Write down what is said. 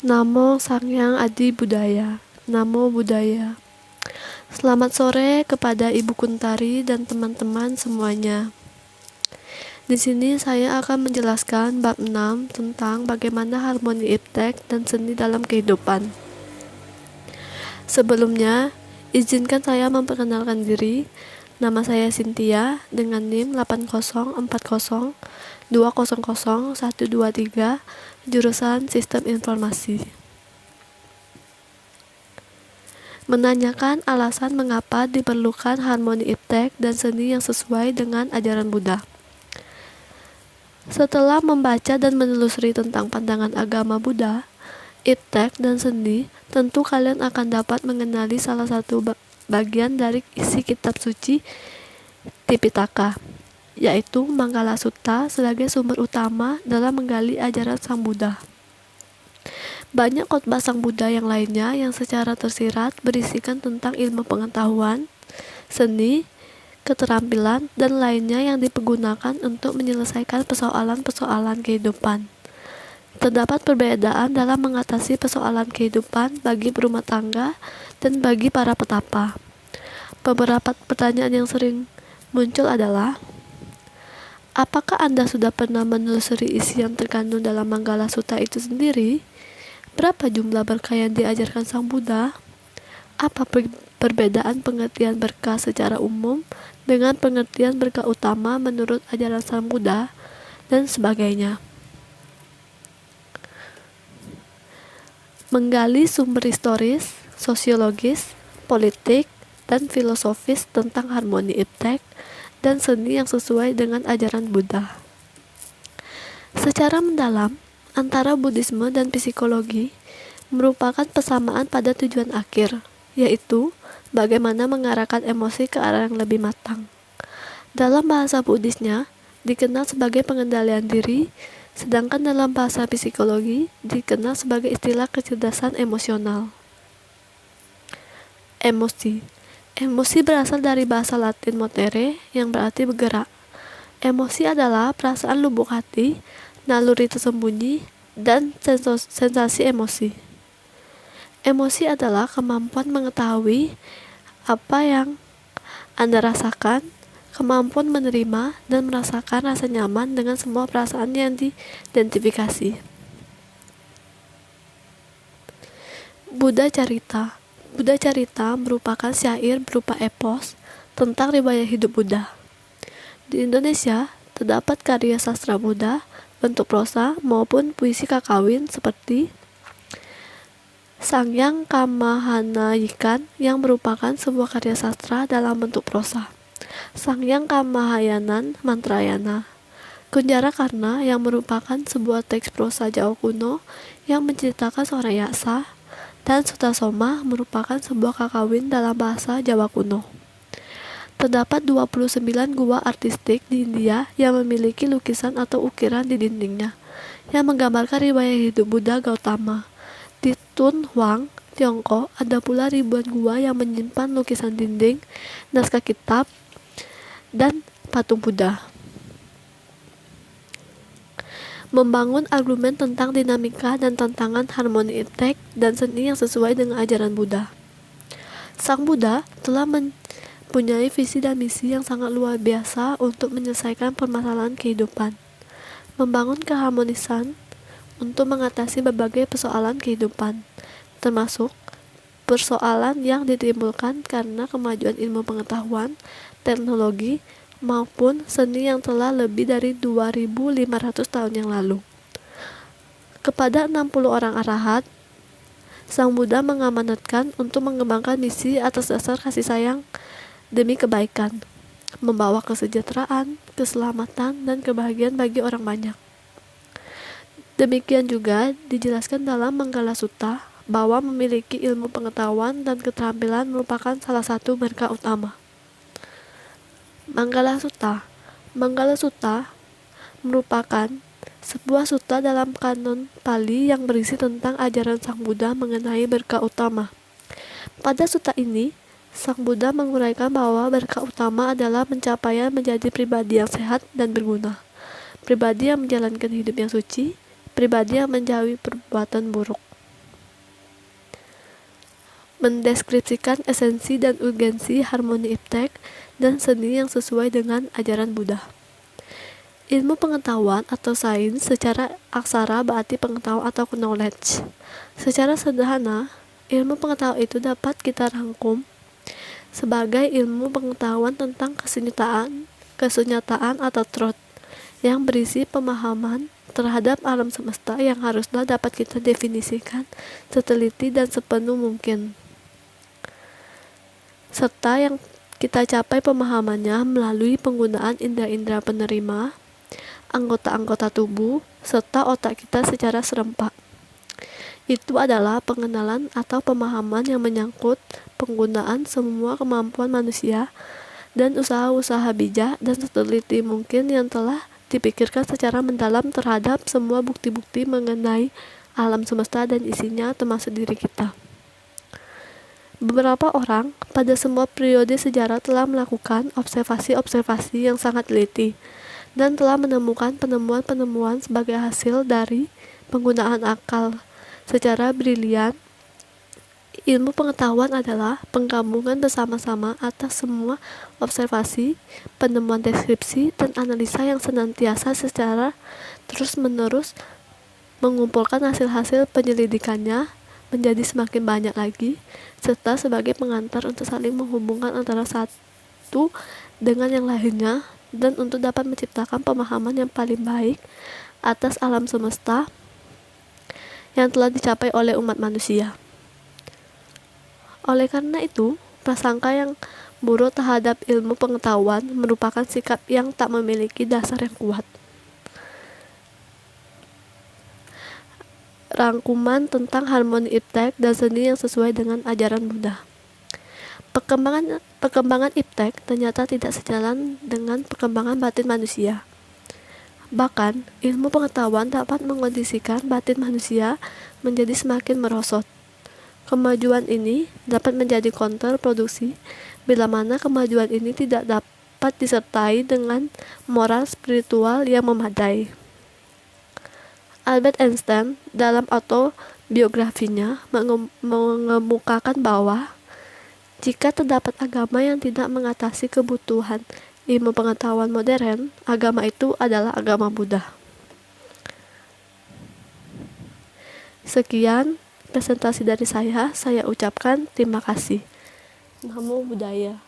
Namo Sangyang Adi Budaya. Namo Buddhaya. Selamat sore kepada Ibu Kuntari dan teman-teman semuanya. Di sini saya akan menjelaskan bab 6 tentang bagaimana harmoni iptek dan seni dalam kehidupan. Sebelumnya, izinkan saya memperkenalkan diri. Nama saya Cynthia dengan NIM 80402000123, jurusan Sistem Informasi. Menanyakan alasan mengapa diperlukan harmoni iptek dan seni yang sesuai dengan ajaran Buddha. Setelah membaca dan menelusuri tentang pandangan agama Buddha, iptek dan seni, tentu kalian akan dapat mengenali salah satu bagian dari isi kitab suci Tipitaka, yaitu Manggala Sutta sebagai sumber utama dalam menggali ajaran Sang Buddha. Banyak khotbah Sang Buddha yang lainnya yang secara tersirat berisikan tentang ilmu pengetahuan, seni, keterampilan, dan lainnya yang dipergunakan untuk menyelesaikan persoalan-persoalan kehidupan. Terdapat perbedaan dalam mengatasi persoalan kehidupan bagi berumah tangga dan bagi para petapa. Beberapa pertanyaan yang sering muncul adalah: apakah Anda sudah pernah menelusuri isi yang terkandung dalam Manggala Sutta itu sendiri? Berapa jumlah berkah yang diajarkan Sang Buddha? Apa perbedaan pengertian berkah secara umum dengan pengertian berkah utama menurut ajaran Sang Buddha? Dan sebagainya. Menggali sumber historis, sosiologis, politik, dan filosofis tentang harmoni iptek dan seni yang sesuai dengan ajaran Buddha. Secara mendalam, antara Buddhisme dan psikologi merupakan persamaan pada tujuan akhir, yaitu bagaimana mengarahkan emosi ke arah yang lebih matang. Dalam bahasa Buddhisnya dikenal sebagai pengendalian diri, sedangkan dalam bahasa psikologi dikenal sebagai istilah kecerdasan emosional. Emosi. Emosi berasal dari bahasa Latin motere yang berarti bergerak. Emosi adalah perasaan lubuk hati, naluri tersembunyi, dan sensasi emosi. Emosi adalah kemampuan mengetahui apa yang Anda rasakan, kemampuan menerima dan merasakan rasa nyaman dengan semua perasaan yang diidentifikasi. Buddha Carita. Buddha Carita merupakan syair berupa epos tentang riwayat hidup Buddha. Di Indonesia, terdapat karya sastra Buddha bentuk prosa maupun puisi kakawin seperti Sangyang Kamahanayikan yang merupakan sebuah karya sastra dalam bentuk prosa, Sangyang Kamahayanan Mantrayana, Kunjara Karna yang merupakan sebuah teks prosa Jawa kuno yang menceritakan seorang yaksa, dan Sutasoma merupakan sebuah kakawin dalam bahasa Jawa kuno. Terdapat 29 gua artistik di India yang memiliki lukisan atau ukiran di dindingnya yang menggambarkan riwayat hidup Buddha Gautama. Di Tun Huang, Tiongkok, ada pula ribuan gua yang menyimpan lukisan dinding, naskah kitab, dan patung Buddha. Membangun argumen tentang dinamika dan tantangan harmoni iptek dan seni yang sesuai dengan ajaran Buddha. Sang Buddha telah mempunyai visi dan misi yang sangat luar biasa untuk menyelesaikan permasalahan kehidupan, membangun keharmonisan untuk mengatasi berbagai persoalan kehidupan, termasuk persoalan yang ditimbulkan karena kemajuan ilmu pengetahuan, teknologi, maupun seni yang telah lebih dari 2.500 tahun yang lalu. Kepada 60 orang arahat, Sang Buddha mengamanatkan untuk mengembangkan misi atas dasar kasih sayang demi kebaikan, membawa kesejahteraan, keselamatan, dan kebahagiaan bagi orang banyak. Demikian juga dijelaskan dalam Manggala Sutta bahwa memiliki ilmu pengetahuan dan keterampilan merupakan salah satu berkah utama. Manggala Sutta. Manggala Sutta merupakan sebuah sutta dalam kanon Pali yang berisi tentang ajaran Sang Buddha mengenai berkah utama. Pada sutta ini, Sang Buddha menguraikan bahwa berkah utama adalah pencapaian menjadi pribadi yang sehat dan berguna, pribadi yang menjalankan hidup yang suci, pribadi yang menjauhi perbuatan buruk. mendeskripsikan esensi dan urgensi harmoni iptek dan seni yang sesuai dengan ajaran Buddha. Ilmu pengetahuan atau sains secara aksara berarti pengetahuan atau knowledge. Secara sederhana, ilmu pengetahuan itu dapat kita rangkum sebagai ilmu pengetahuan tentang kesunyataan atau truth yang berisi pemahaman terhadap alam semesta yang haruslah dapat kita definisikan seteliti dan sepenuh mungkin, serta yang kita capai pemahamannya melalui penggunaan indera-indera penerima, anggota-anggota tubuh, serta otak kita secara serempak. Itu adalah pengenalan atau pemahaman yang menyangkut penggunaan semua kemampuan manusia dan usaha-usaha bijak dan seteliti mungkin yang telah dipikirkan secara mendalam terhadap semua bukti-bukti mengenai alam semesta dan isinya termasuk diri kita. Beberapa orang pada semua periode sejarah telah melakukan observasi-observasi yang sangat teliti dan telah menemukan penemuan-penemuan sebagai hasil dari penggunaan akal secara brilian. Ilmu pengetahuan adalah penggabungan bersama-sama atas semua observasi, penemuan, deskripsi, dan analisa yang senantiasa secara terus-menerus mengumpulkan hasil-hasil penyelidikannya menjadi semakin banyak lagi, serta sebagai pengantar untuk saling menghubungkan antara satu dengan yang lainnya dan untuk dapat menciptakan pemahaman yang paling baik atas alam semesta yang telah dicapai oleh umat manusia. Oleh karena itu, prasangka yang buruk terhadap ilmu pengetahuan merupakan sikap yang tak memiliki dasar yang kuat. Rangkuman tentang harmoni iptek dan seni yang sesuai dengan ajaran Buddha. Perkembangan iptek ternyata tidak sejalan dengan perkembangan batin manusia. Bahkan, ilmu pengetahuan dapat mengondisikan batin manusia menjadi semakin merosot. Kemajuan ini dapat menjadi kontraproduktif bila mana kemajuan ini tidak dapat disertai dengan moral spiritual yang memadai. Albert Einstein dalam autobiografinya mengemukakan bahwa jika terdapat agama yang tidak mengatasi kebutuhan ilmu pengetahuan modern, agama itu adalah agama Buddha. Sekian presentasi dari saya ucapkan terima kasih. Namo Buddhaya.